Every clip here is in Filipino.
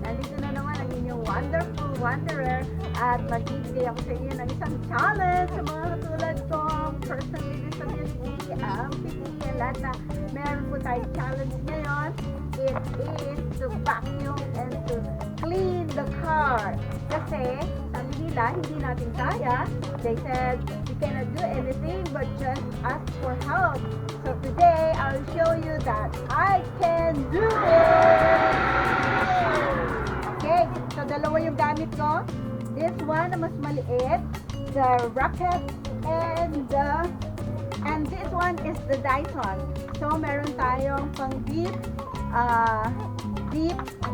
Nandito na naman ang inyong wonderful wanderer at magbibigay ako sa inyo ng isang challenge sa mga katulad ko, personally disability, amputee, lahat na meron po tayo challenge ngayon. It is to vacuum and to clean the car. Kasi sabi nila, hindi natin kaya. They said, we cannot do anything but just ask for help. So today, I'll show you that I can do it! Okay, so dalawa yung gamit ko. This one na mas maliit, the rocket, and this one is the Dyson. So meron tayong pang deep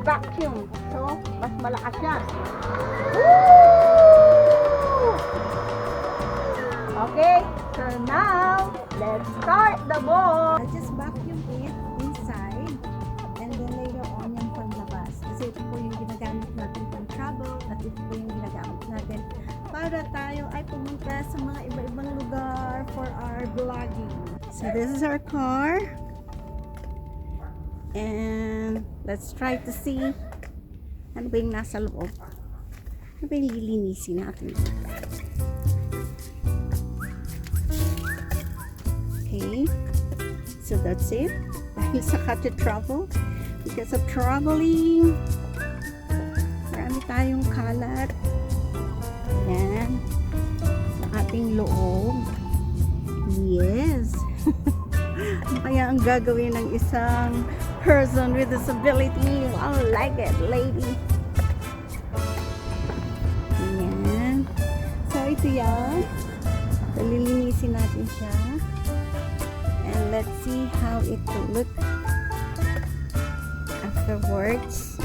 vacuum. So mas malakas siya. Woo! Okay, so now let's start the ball. Just vacuum it inside and then later on yung panlabas. Kasi ito po yung ginagamit natin pang travel at ito po yung ginagamit natin para tayo ay pumunta sa mga iba-ibang lugar for our vlogging. So this is our car. And let's try to see ano ba yung nasa loob. Ano ba yung lilinisin natin? Okay. So that's it. Dahil sa to travel. Because of traveling, marami tayong kalat. Yan. Sa ating loob. Yes. Kaya ang gagawin ng isang person with disability. Wow, like it, lady. Yan. So, ito yan. So, lilinisin natin siya. And let's see how it will look afterwards.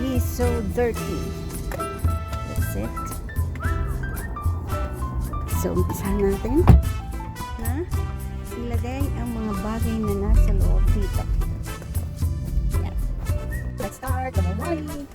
He's so dirty. That's it. So, umpisahan natin na ilagay ang mga bagay na nasa loob dito. Yan. Let's start the morning.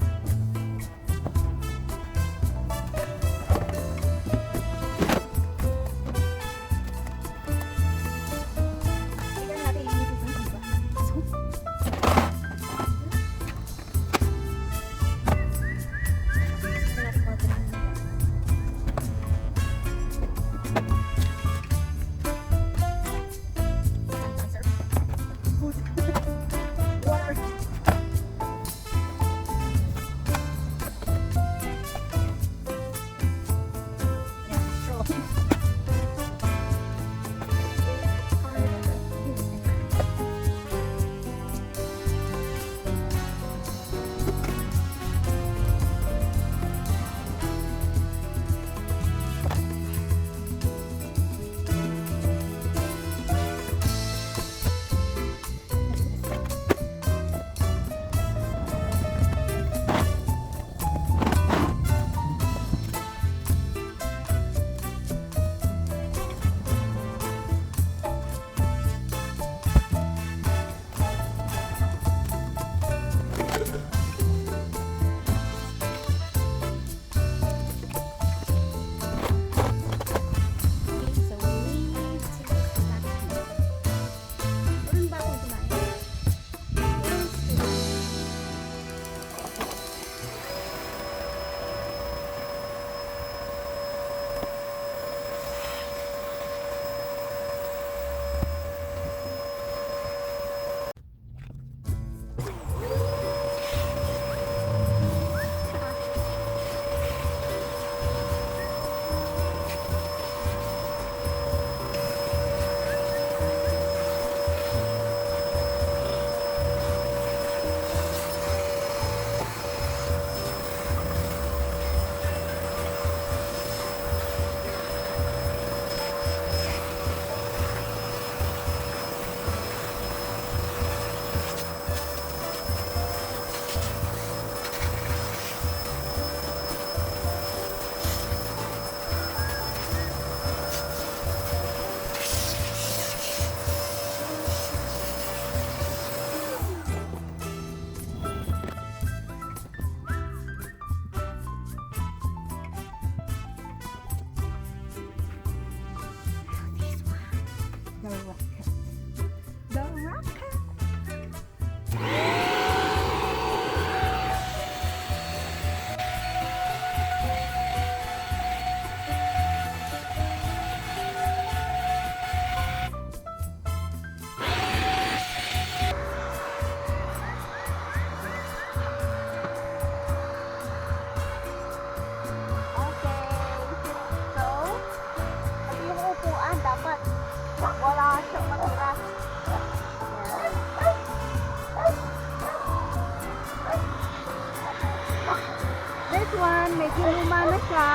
medyo luma na siya.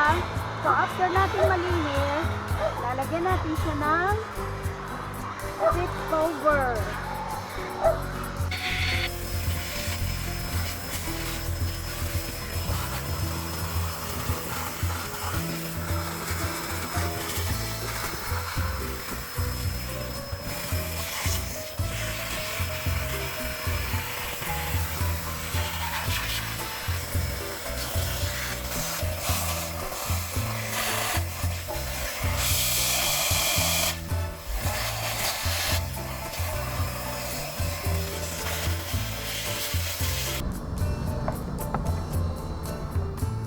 So, after natin malinis, lalagyan natin siya ng seat cover.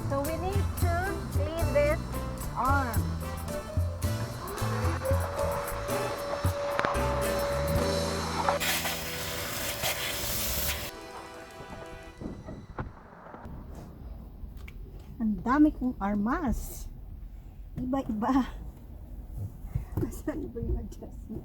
So we need to clean this arm. Ang dami kong armas. Iba-iba. Saan ba yung adjustment?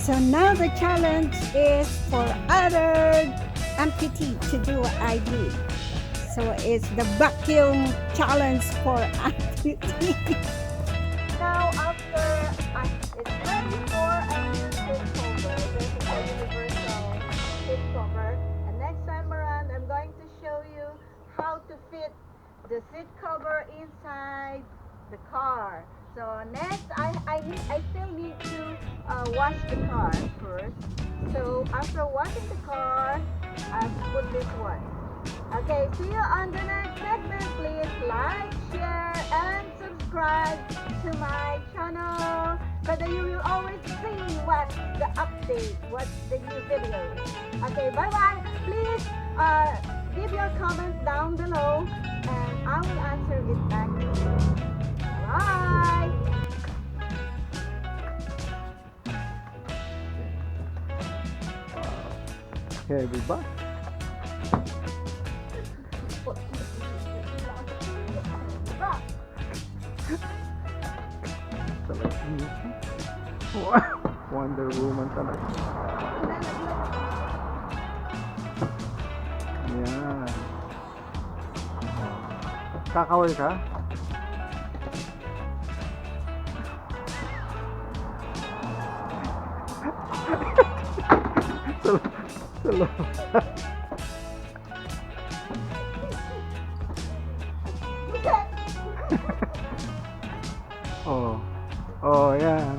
So now the challenge is for other amputee to do what I did. So it's the vacuum challenge for amputee. Now after it's ready for a new seat cover, this is a universal seat cover. And next time around, I'm going to show you how to fit the seat cover inside the car. So next, I still need to wash the car first. So after washing the car, I'll put this one. Okay, see you on the next segment. Please like, share, and subscribe to my channel so that you will always see what's the update, what's the new videos. Okay, bye-bye. Please give your comments down below and I will answer it back to you. Bye! Heavy ba? Wonder Woman talaga. Yan. Kakaway ka? Salo. Oh. Oh, yan.